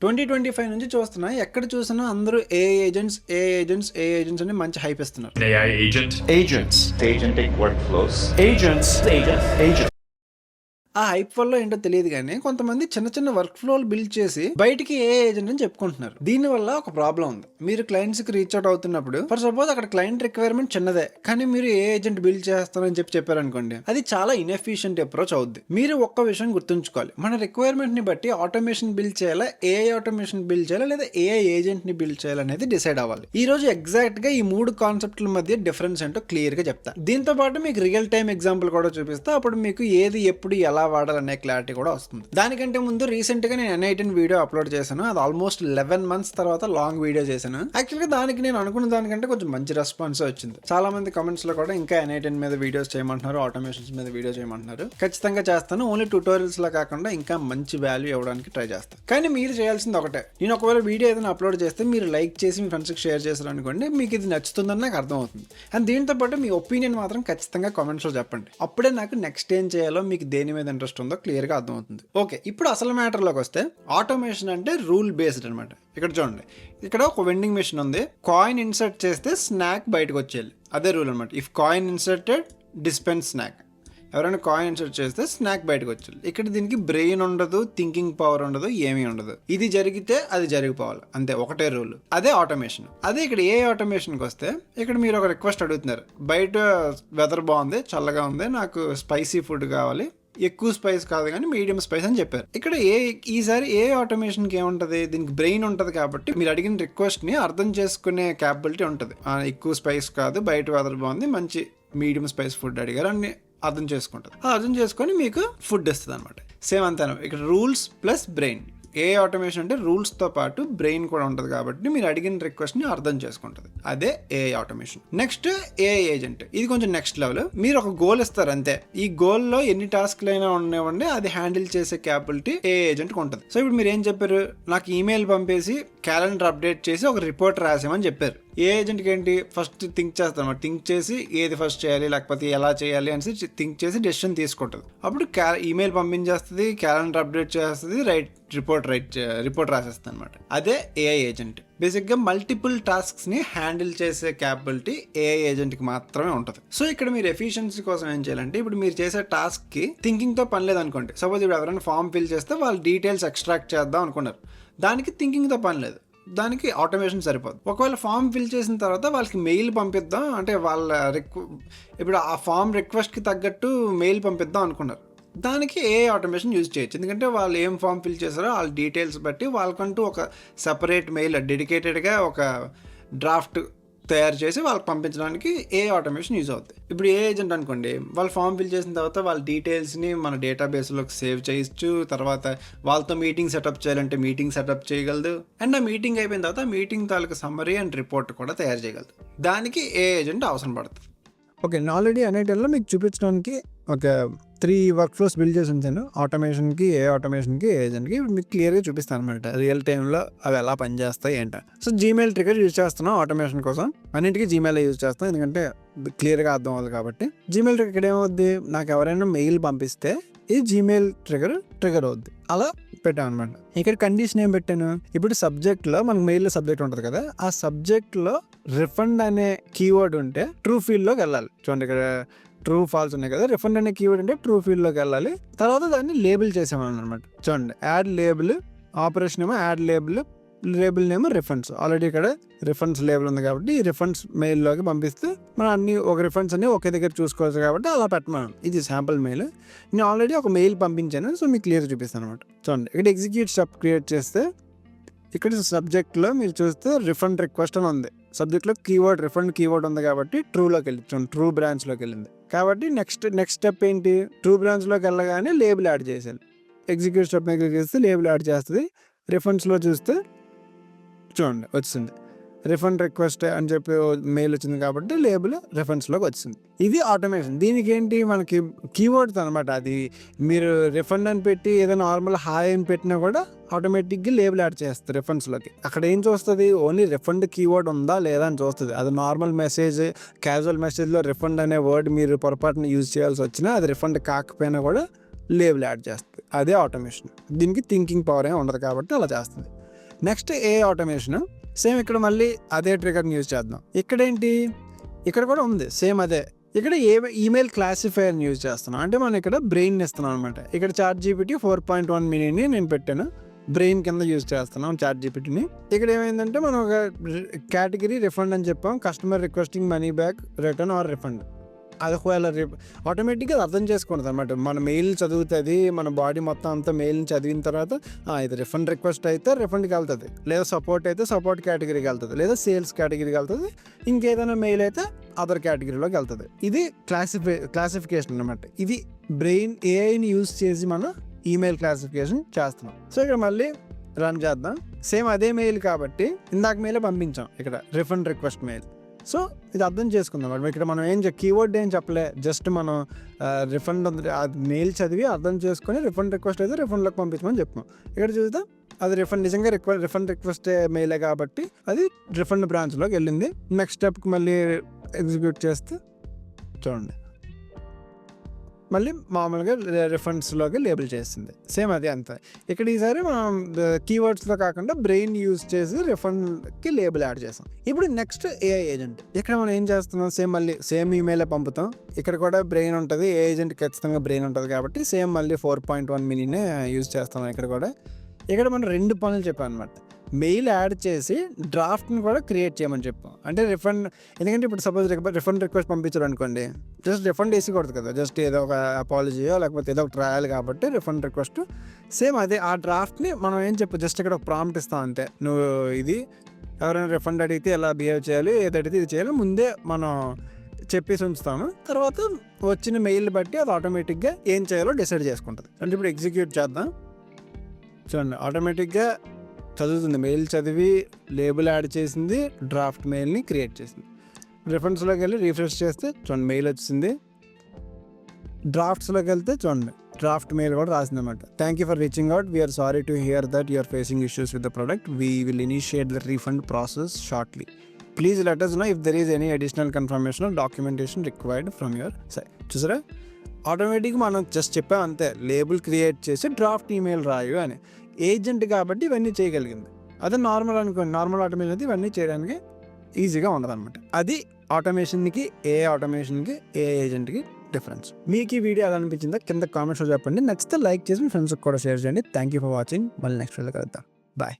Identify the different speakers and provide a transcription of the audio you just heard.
Speaker 1: 2025 నుంచి చూస్తున్నా ఎక్కడ చూసినా అందరూ ఏజెంట్స్ అని మంచి హైప్ ఇస్తున్నారు.
Speaker 2: AI agent.
Speaker 3: Agents.
Speaker 4: Agentic workflows.
Speaker 3: Agents.
Speaker 1: ఆ హైప్ వల్ల ఏంటో తెలియదు కానీ కొంతమంది చిన్న చిన్న వర్క్ ఫ్లోలు బిల్డ్ చేసి బయటికి ఏ ఏజెంట్ అని చెప్పుకుంటున్నారు. దీని వల్ల ఒక ప్రాబ్లం ఉంది. మీరు క్లయింట్స్ కి రీచ్ అవుట్ అవుతున్నప్పుడు ఫర్ సపోజ్ అక్కడ క్లయింట్ రిక్వైర్మెంట్ చిన్నదే కానీ మీరు ఏ ఏజెంట్ బిల్డ్ చేస్తారని చెప్పారనుకోండి, అది చాలా ఇన్ఎఫిషియెంట్ అప్రోచ్ అవుద్ది. మీరు ఒక్క విషయం గుర్తుంచుకోవాలి, మన రిక్వైర్మెంట్ ని బట్టి ఆటోమేషన్ బిల్డ్ చేయాలా, ఏఐ ఆటోమేషన్ బిల్డ్ చేయాలా లేదా ఏఐ ఏజెంట్ ని బిల్డ్ చేయాలనేది డిసైడ్ అవ్వాలి. ఈ రోజు ఎగ్జాక్ట్ గా ఈ మూడు కాన్సెప్ట్ల మధ్య డిఫరెన్స్ ఏంటో క్లియర్ గా చెప్తా. దీంతో పాటు మీకు రియల్ టైమ్ ఎగ్జాంపుల్ కూడా చూపిస్తా. అప్పుడు మీకు ఏది ఎప్పుడు ఎలా వాడాలనే క్లారిటీ కూడా వస్తుంది. దానికంటే ముందు రీసెంట్ గా నేను N18 వీడియో అప్లోడ్ చేశాను. అది ఆల్మోస్ట్ 11 months తర్వాత లాంగ్ వీడియో చేశాను. యాక్చువల్ గా దానికి నేను అనుకున్న దానికంటే కొంచెం మంచి రెస్పాన్స్ వచ్చింది. చాలా మంది కమెంట్స్ లో కూడా ఇంకా N18 మీద వీడియోస్ చేయమంటున్నారు, ఆటోమేషన్స్ మీద వీడియో చేయమంటున్నారు. ఖచ్చితంగా చేస్తాను. ఓన్లీ ట్యూటోరియల్స్ లా కాకుండా ఇంకా మంచి వాల్యూ ఇవ్వడానికి ట్రై చేస్తాను. కానీ మీరు చేయాల్సింది ఒకటే, నేను ఒకవేళ వీడియో ఏదైనా అప్లోడ్ చేస్తే మీరు లైక్ చేసి మీ ఫ్రెండ్స్ కి షేర్ చేశారు అనుకోండి, మీకు ఇది నచ్చుతుందని నాకు అర్థమవుతుంది. అండ్ దీంతో పాటు మీ ఒపీనియన్ మాత్రం ఖచ్చితంగా కామెంట్స్ లో చెప్పండి. అప్పుడే నాకు నెక్స్ట్ ఏం చేయాలో, మీకు దేని మీద ఇంట్రెస్ట్ ఉందో క్లియర్ గా అర్థమవుతుంది. ఓకే, ఇప్పుడు అసలు మ్యాటర్లోకి వస్తే ఆటోమేషన్ అంటే రూల్ బేస్డ్ అనమాట. ఇక్కడ చూడండి, ఇక్కడ ఒక వెండింగ్ మెషిన్ ఉంది. కాయిన్ ఇన్సర్ట్ చేస్తే స్నాక్ బయటకు వచ్చేయాలి. అదే రూల్ అనమాట. If coin inserted dispense snack. ఎవరైనా కాయిన్ ఇన్సర్ట్ చేస్తే స్నాక్ బయటకు వచ్చేది. ఇక్కడ దీనికి బ్రెయిన్ ఉండదు, థింకింగ్ పవర్ ఉండదు, ఏమీ ఉండదు. ఇది జరిగితే అది జరిగిపోవాలి, అంతే, ఒకటే రూల్. అదే ఆటోమేషన్. అదే ఇక్కడ ఏ ఆటోమేషన్కి వస్తే ఇక్కడ మీరు ఒక రిక్వెస్ట్ అడుగుతున్నారు, బయట వెదర్ బాగుంది, చల్లగా ఉంది, నాకు స్పైసీ ఫుడ్ కావాలి, ఎక్కువ స్పైస్ కాదు కానీ మీడియం స్పైస్ అని చెప్పారు. ఇక్కడ ఈసారి ఏ ఆటోమేషన్కి ఏముంటుంది, దీనికి బ్రెయిన్ ఉంటుంది కాబట్టి మీరు అడిగిన రిక్వెస్ట్ని అర్థం చేసుకునే క్యాపబిలిటీ ఉంటుంది. ఎక్కువ స్పైస్ కాదు, బయట వెదర్ బాగుంది, మంచి మీడియం స్పైస్ ఫుడ్ అడిగారు అని అర్థం చేసుకుంటుంది. అర్థం చేసుకొని మీకు ఫుడ్ ఇస్తుంది అనమాట. సేమ్ అంతే. ఇక్కడ రూల్స్ ప్లస్ బ్రెయిన్. ఏ ఆటోమేషన్ అంటే రూల్స్తో పాటు బ్రెయిన్ కూడా ఉంటుంది కాబట్టి మీరు అడిగిన రిక్వెస్ట్ని అర్థం చేసుకుంటుంది. అదే AI automation. Next AI agent. ఇది కొంచెం నెక్స్ట్ లెవెల్. మీరు ఒక గోల్ ఇస్తారు అంతే. ఈ గోల్లో ఎన్ని టాస్క్లు అయినా ఉండేవండి, అది హ్యాండిల్ చేసే క్యాపబిలిటీ ఏఐ ఏజెంట్కి ఉంటుంది. సో ఇప్పుడు మీరు ఏం చెప్పారు, నాకు ఈమెయిల్ పంపేసి క్యాలెండర్ అప్డేట్ చేసి ఒక రిపోర్ట్ రాసామని చెప్పారు. ఏ ఏజెంట్కి ఏంటి, ఫస్ట్ థింక్ చేస్తాను అనమాట. థింక్ చేసి ఏది ఫస్ట్ చేయాలి లేకపోతే ఎలా చేయాలి అని థింక్ చేసి డెసిషన్ తీసుకుంటుంది. అప్పుడు ఈమెయిల్ పంపించేస్తుంది, క్యాలెండర్ అప్డేట్ చేస్తుంది, రిపోర్ట్ రాసేస్తుంది అనమాట. అదే ఏఐ ఏజెంట్. బేసిక్గా మల్టిపుల్ టాస్క్స్ని హ్యాండిల్ చేసే క్యాపబిలిటీ ఏఐ ఏజెంట్కి మాత్రమే ఉంటుంది. సో ఇక్కడ మీరు ఎఫిషియన్సీ కోసం ఏం చేయాలంటే, ఇప్పుడు మీరు చేసే టాస్క్కి థింకింగ్తో పని లేదనుకోండి. సపోజ్ ఇప్పుడు ఎవరైనా ఫామ్ ఫిల్ చేస్తే వాళ్ళు డీటెయిల్స్ ఎక్స్ట్రాక్ట్ చేద్దాం అనుకున్నారు, దానికి థింకింగ్తో పని లేదు, దానికి ఆటోమేషన్ సరిపోదు. ఒకవేళ ఫామ్ ఫిల్ చేసిన తర్వాత వాళ్ళకి మెయిల్ పంపిద్దాం అంటే ఇప్పుడు ఆ ఫామ్ రిక్వెస్ట్కి తగ్గట్టు మెయిల్ పంపిద్దాం అనుకున్నారు, దానికి ఏ ఆటోమేషన్ యూజ్ చేయొచ్చు. ఎందుకంటే వాళ్ళు ఏం ఫామ్ ఫిల్ చేస్తారో వాళ్ళ డీటెయిల్స్ బట్టి వాళ్ళకంటూ ఒక సెపరేట్ మెయిల్ డెడికేటెడ్గా ఒక డ్రాఫ్ట్ తయారు చేసి వాళ్ళకి పంపించడానికి ఏ ఆటోమేషన్ యూజ్ అవుతుంది. ఇప్పుడు ఏ ఏజెంట్ అనుకోండి, వాళ్ళు ఫామ్ ఫిల్ చేసిన తర్వాత వాళ్ళ డీటెయిల్స్ని మన డేటాబేస్లోకి సేవ్ చేయొచ్చు. తర్వాత వాళ్ళతో మీటింగ్ సెటప్ చేయాలంటే మీటింగ్ సెటప్ చేయగలదు. అండ్ ఆ మీటింగ్ అయిపోయిన తర్వాత మీటింగ్ తాలూకు సమ్మరీ అండ్ రిపోర్ట్ కూడా తయారు చేయగలదు. దానికి ఏ ఏజెంట్ అవసరం పడుతుంది.
Speaker 5: ఓకే, నేను ఆల్రెడీ N18లో మీకు చూపించడానికి ఒక 3 వర్క్ ఫ్లోస్ బిల్డ్ చేసి ఉంచాను. ఆటోమేషన్కి, ఏ ఆటోమేషన్కి, ఏజెంట్కి. ఇప్పుడు మీకు క్లియర్గా చూపిస్తాను అనమాట రియల్ టైంలో అవి ఎలా పనిచేస్తాయి ఏంట. సో జీమెయిల్ ట్రిగర్ యూజ్ చేస్తున్నాం ఆటోమేషన్ కోసం. అన్నింటికి జీమెయిల్ యూజ్ చేస్తాం ఎందుకంటే క్లియర్గా అర్థం అవ్వాలి కాబట్టి. జీమెయిల్ ట్రిగర్ ఇక్కడ ఏమవుద్ది, నాకు ఎవరైనా మెయిల్ పంపిస్తే ఈ జీమెయిల్ ట్రిగర్ అవుద్ది. అలా పెట్టాను అనమాట. ఇక్కడ కండిషన్ ఏం పెట్టాను, ఇప్పుడు సబ్జెక్ట్లో మనకు మెయిల్లో సబ్జెక్ట్ ఉంటుంది కదా, ఆ సబ్జెక్ట్లో రిఫండ్ అనే కీవర్డ్ ఉంటే ట్రూ ఫీల్డ్లోకి వెళ్ళాలి. చూడండి ఇక్కడ ట్రూ ఫాల్స్ ఉన్నాయి కదా, రిఫండ్ అనే కీవర్డ్ అంటే ట్రూ ఫీల్డ్లోకి వెళ్ళాలి. తర్వాత దాన్ని లేబుల్ చేసామని అనమాట. చూడండి, యాడ్ లేబుల్, ఆపరేషన్ ఏమో యాడ్ లేబుల్ నేమో రిఫండ్స్. ఆల్రెడీ ఇక్కడ రిఫండ్స్ లేబుల్ ఉంది కాబట్టి ఈ రిఫండ్స్ మెయిల్లోకి పంపిస్తే మనం అన్ని ఒక రిఫండ్స్ అన్ని ఒకే దగ్గర చూసుకోవచ్చు కాబట్టి అలా పెట్టమన్నాను. ఇది శాంపుల్ మెయిల్. నేను ఆల్రెడీ ఒక మెయిల్ పంపించాను, సో మీకు క్లియర్ చూపిస్తాను అనమాట. చూడండి, ఇక్కడ ఎగ్జిక్యూట్ స్టెప్ క్రియేట్ చేస్తే ఇక్కడ సబ్జెక్ట్లో మీరు చూస్తే రిఫండ్ రిక్వెస్ట్ అని ఉంది. సబ్జెక్ట్లో రిఫండ్ కీవర్డ్ ఉంది కాబట్టి ట్రూలోకి వెళ్ళి చూడండి, ట్రూ బ్రాంచ్లోకి వెళ్ళింది. కాబట్టి నెక్స్ట్ స్టెప్ ఏంటి, ట్రూ బ్రాంచ్లోకి వెళ్ళగానే లేబుల్ యాడ్ చేసేయాలి. ఎగ్జిక్యూట్ స్టెప్ మీద క్లిక్ చేస్తే లేబుల్ యాడ్ చేస్తుంది. రిఫండ్స్లో చూస్తే చూడండి వచ్చింది, రిఫండ్ రిక్వెస్ట్ అని చెప్పి మెయిల్ వచ్చింది కాబట్టి లేబుల్ రిఫండ్స్లోకి వచ్చింది. ఇది ఆటోమేషన్. దీనికి ఏంటి, మనకి కీవర్డ్స్ అనమాట. అది మీరు రిఫండ్ అని పెట్టి ఏదైనా నార్మల్ హాయ్ అని పెట్టినా కూడా ఆటోమేటిక్గా లేబుల్ యాడ్ చేస్తుంది రిఫండ్స్లోకి. అక్కడ ఏం చూస్తుంది, ఓన్లీ రిఫండ్ కీవర్డ్ ఉందా లేదా అని చూస్తుంది. అది నార్మల్ మెసేజ్, క్యాజువల్ మెసేజ్లో రిఫండ్ అనే వర్డ్ మీరు పొరపాటున యూజ్ చేయాల్సి వచ్చినా అది రిఫండ్ కాకపోయినా కూడా లేబుల్ యాడ్ చేస్తుంది. అదే ఆటోమేషన్. దీనికి థింకింగ్ పవర్ ఏమి ఉండదు కాబట్టి అలా చేస్తుంది. నెక్స్ట్ ఏ ఆటోమేషన్, సేమ్ ఇక్కడ మళ్ళీ అదే ట్రిగర్ని యూజ్ చేద్దాం. ఇక్కడేంటి, ఇక్కడ కూడా ఉంది సేమ్ అదే. ఇక్కడ ఈమెయిల్ క్లాసిఫైయర్ని యూజ్ చేస్తున్నాం, అంటే మనం ఇక్కడ బ్రెయిన్ ఇస్తున్నాం అనమాట. ఇక్కడ ChatGPT 4.1 మినీని నేను పెట్టాను, బ్రెయిన్ కింద యూజ్ చేస్తున్నాం ChatGPTని. ఇక్కడ ఏమైందంటే మనం ఒక కేటగిరీ రిఫండ్ అని చెప్పాం, customer requesting money back, return or refund. అది ఒకవేళ ఆటోమేటిక్గా అది అర్థం చేసుకుంటుంది అనమాట. మన మెయిల్ చదువుతుంది, మన బాడీ మొత్తం అంతా మెయిల్ని చదివిన తర్వాత ఇది రిఫండ్ రిక్వెస్ట్ అయితే రిఫండ్కి వెళ్తుంది, లేదా సపోర్ట్ అయితే సపోర్ట్ కేటగిరీకి వెళ్తుంది, లేదా సేల్స్ కేటగిరీకి వెళ్తుంది, ఇంకేదైనా మెయిల్ అయితే అదర్ కేటగిరీలోకి వెళ్తుంది. ఇది క్లాసిఫికేషన్ అనమాట. ఇది బ్రెయిన్ ఏఐని యూజ్ చేసి మనం ఈమెయిల్ క్లాసిఫికేషన్ చేస్తున్నాం. సో ఇక్కడ మళ్ళీ రన్ చేద్దాం. సేమ్ అదే మెయిల్ కాబట్టి ఇందాక మెయిల్ పంపించాం, ఇక్కడ రిఫండ్ రిక్వెస్ట్ మెయిల్. సో ఇది అర్థం చేసుకుందాం. ఇక్కడ మనం కీవర్డ్ ఏం చెప్పలే, జస్ట్ మనం రిఫండ్ మెయిల్ చదివి అర్థం చేసుకొని రిఫండ్ రిక్వెస్ట్ అయితే రిఫండ్లోకి పంపించమని చెప్పాం. ఇక్కడ చూద్దాం, అది రిఫండ్ నిజంగా రిఫండ్ రిక్వెస్ట్ మెయిలే కాబట్టి అది రిఫండ్ బ్రాంచ్లోకి వెళ్ళింది. నెక్స్ట్ స్టెప్కి మళ్ళీ ఎగ్జిక్యూట్ చేస్తే చూడండి, మళ్ళీ మామూలుగా రిఫండ్స్లోకి లేబుల్ చేస్తుంది. సేమ్ అది అంతా. ఇక్కడ ఈసారి మనం కీవర్డ్స్లో కాకుండా బ్రెయిన్ యూజ్ చేసి రిఫండ్కి లేబుల్ యాడ్ చేస్తాం. ఇప్పుడు నెక్స్ట్ ఏఐ ఏజెంట్. ఇక్కడ మనం ఏం చేస్తున్నాం, సేమ్ ఈమెయిల్ పంపుతాం. ఇక్కడ కూడా బ్రెయిన్ ఉంటుంది, ఏ ఏజెంట్ ఖచ్చితంగా బ్రెయిన్ ఉంటుంది కాబట్టి సేమ్ మళ్ళీ 4.1 మినీనే యూజ్ చేస్తాం. ఇక్కడ మనం 2 పనులు చెప్పాం అనమాట. మెయిల్ యాడ్ చేసి డ్రాఫ్ట్ని కూడా క్రియేట్ చేయమని చెప్పాం. అంటే రిఫండ్, ఎందుకంటే ఇప్పుడు సపోజ్ రిఫండ్ రిక్వెస్ట్ పంపించారు అనుకోండి, జస్ట్ రిఫండ్ వేసి కొడదు కదా, జస్ట్ ఏదో ఒక అపాలజీయో లేకపోతే ఏదో ఒక రాయాలి కాబట్టి రిఫండ్ రిక్వెస్ట్. సేమ్ అదే ఆ డ్రాఫ్ట్ని మనం ఏం చెప్పు, జస్ట్ ఇక్కడ ఒక ప్రాంప్ట్ ఇస్తాం అంతే. నువ్వు ఇది ఎవరైనా రిఫండ్ అడిగితే ఎలా బిహేవ్ చేయాలి, ఏది అడిగితే ఇది చేయాలి ముందే మనం చెప్పేసి ఉంచుతాము. తర్వాత వచ్చిన మెయిల్ బట్టి అది ఆటోమేటిక్గా ఏం చేయాలో డిసైడ్ చేసుకుంటుంది. అంటే ఇప్పుడు ఎగ్జిక్యూట్ చేద్దాం. చూడండి, ఆటోమేటిక్గా చదువుతుంది, మెయిల్ చదివి లేబుల్ యాడ్ చేసింది, డ్రాఫ్ట్ మెయిల్ని క్రియేట్ చేసింది. రిఫరెన్స్లోకి వెళ్ళి రిఫ్రెష్ చేస్తే చూడండి మెయిల్ వచ్చింది. డ్రాఫ్ట్స్లోకి వెళ్తే చూడండి డ్రాఫ్ట్ మెయిల్ కూడా రాసింది అనమాట. Thank you for reaching out, we're sorry to hear that you're facing issues with the product, we will initiate the refund process shortly, please let us know if there is any additional confirmation or documentation required from your side. చూసారా, ఆటోమేటిక్గా మనం just చెప్పాం అంతే, label create చేసి draft email రాయు అని. Agent కాబట్టి ఇవన్నీ చేయగలిగింది. అదే నార్మల్ అనుకోండి, నార్మల్ ఆటోమేషన్ అయితే ఇవన్నీ చేయడానికి ఈజీగా ఉండదు అనమాట. అది ఆటోమేషన్కి ఏ ఏజెంట్కి డిఫరెన్స్. మీకు ఈ వీడియో ఎలా అనిపించిందో కింద కామెంట్స్లో చెప్పండి. నచ్చితే లైక్ చేసి మీ ఫ్రెండ్స్కి కూడా షేర్ చేయండి. Thank you for watching. మళ్ళీ నెక్స్ట్ వీడియోలో కలుద్దాం. బాయ్.